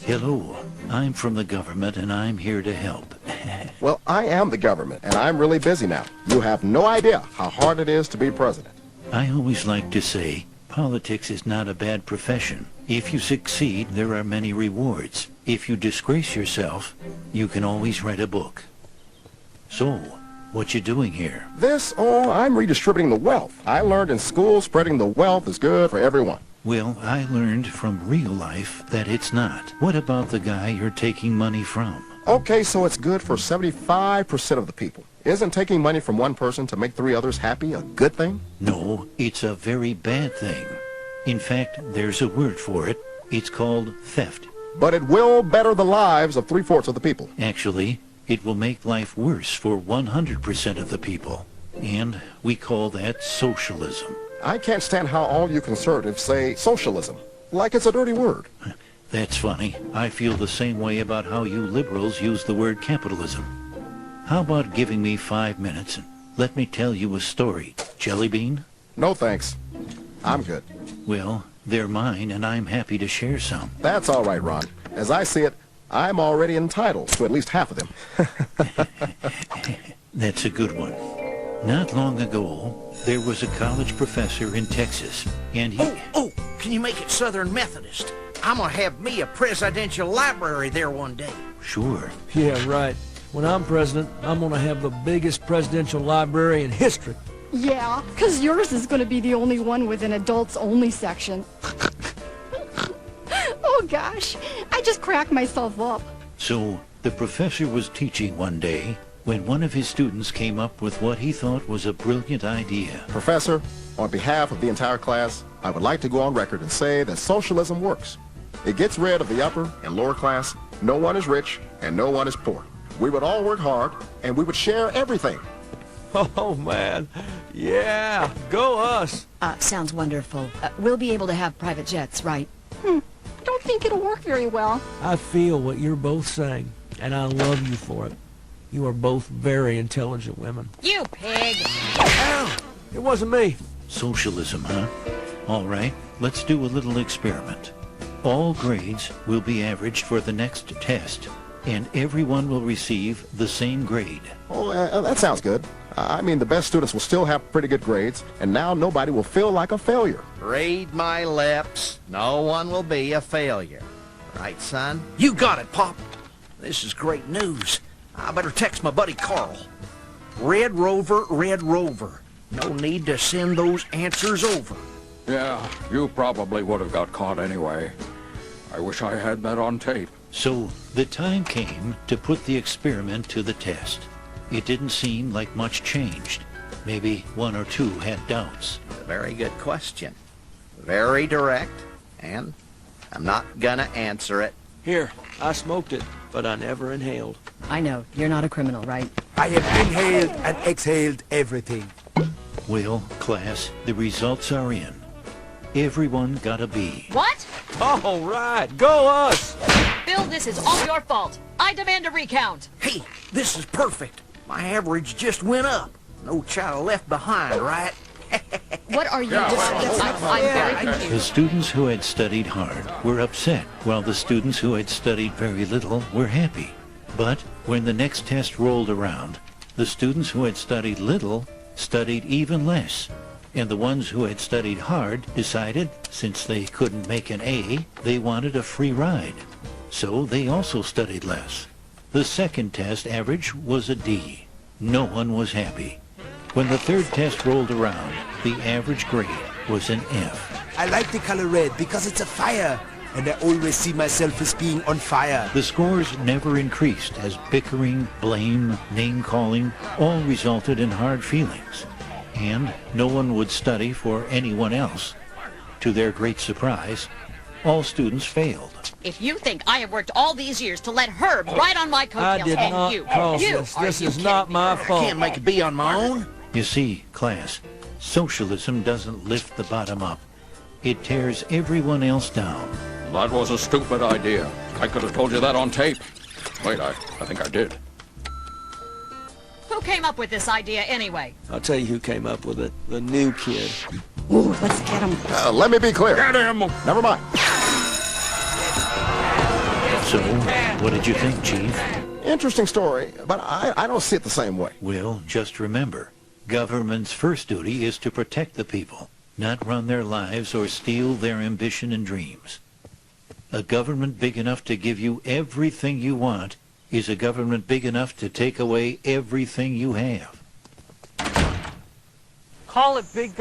Hello, I'm from the government and I'm here to help. Well, I am the government, and I'm really busy now. You have no idea how hard it is to be president. I always like to say, politics is not a bad profession. If you succeed, there are many rewards. If you disgrace yourself, you can always write a book. So, what you doing here? I'm redistributing the wealth. I learned in school spreading the wealth is good for everyone. Well, I learned from real life that it's not. What about the guy you're taking money from? Okay, so it's good for 75% of the people. Isn't taking money from one person to make 3 others happy a good thing? No, it's a very bad thing. In fact, there's a word for it. It's called theft. But it will better the lives of 3/4 of the people. Actually, it will make life worse for 100% of the people. And we call that socialism. I can't stand how all you conservatives say socialism, like it's a dirty word. That's funny. I feel the same way about how you liberals use the word capitalism. How about giving me 5 minutes and let me tell you a story? Jelly bean? No thanks. I'm good. Well, they're mine and I'm happy to share some. That's all right, Ron. As I see it, I'm already entitled to at least half of them. That's a good one. Not long ago, there was a college professor in Texas, and he... Oh, can you make it Southern Methodist? I'm gonna have me a presidential library there one day. Sure. Yeah, right. When I'm president, I'm gonna have the biggest presidential library in history. Yeah, because yours is going to be the only one with an adults-only section. Oh, gosh. I just cracked myself up. So, the professor was teaching one day when one of his students came up with what he thought was a brilliant idea. Professor, on behalf of the entire class, I would like to go on record and say that socialism works. It gets rid of the upper and lower class. No one is rich and no one is poor. We would all work hard and we would share everything. Oh, man. Yeah, go us. Sounds wonderful. We'll be able to have private jets, right? Don't think it'll work very well. I feel what you're both saying, and I love you for it. You are both very intelligent women. You pig! Ow! It wasn't me. Socialism, huh? All right, let's do a little experiment. All grades will be averaged for the next test, and everyone will receive the same grade. Oh, that sounds good. I mean, the best students will still have pretty good grades, and now nobody will feel like a failure. Read my lips. No one will be a failure. Right, son? You got it, Pop. This is great news. I better text my buddy Carl. Red Rover, Red Rover. No need to send those answers over. Yeah, you probably would have got caught anyway. I wish I had that on tape. So, the time came to put the experiment to the test. It didn't seem like much changed. Maybe 1 or 2 had doubts. A very good question. Very direct, and I'm not gonna answer it. Here, I smoked it, but I never inhaled. I know. You're not a criminal, right? I have inhaled and exhaled everything. Well, class, the results are in. Everyone got a B. What? All right, go us! Bill, this is all your fault. I demand a recount. Hey, this is perfect. My average just went up. No child left behind, right? What are you doing? I'm very confused. The students who had studied hard were upset, while the students who had studied very little were happy. But when the next test rolled around, the students who had studied little studied even less. And the ones who had studied hard decided, since they couldn't make an A, they wanted a free ride. So they also studied less. The second test average was a D. No one was happy. When the third test rolled around, the average grade was an F. I like the color red because it's a fire, and I always see myself as being on fire. The scores never increased as bickering, blame, name-calling all resulted in hard feelings. And no one would study for anyone else. To their great surprise, all students failed. If you think I have worked all these years to let Herb ride on my coattails, I did and not you, cause you, this. are This you is kidding not me? my I fault. can't make it be on my own. You see, class, socialism doesn't lift the bottom up. It tears everyone else down. That was a stupid idea. I could have told you that on tape. Wait, I think I did. Who came up with this idea anyway? I'll tell you who came up with it. The new kid. Ooh, let's get him. Let me be clear. Get him! Never mind. So, what did you think, Chief? Interesting story, but I don't see it the same way. Well, just remember, government's first duty is to protect the people, not run their lives or steal their ambition and dreams. A government big enough to give you everything you want is a government big enough to take away everything you have. Call it big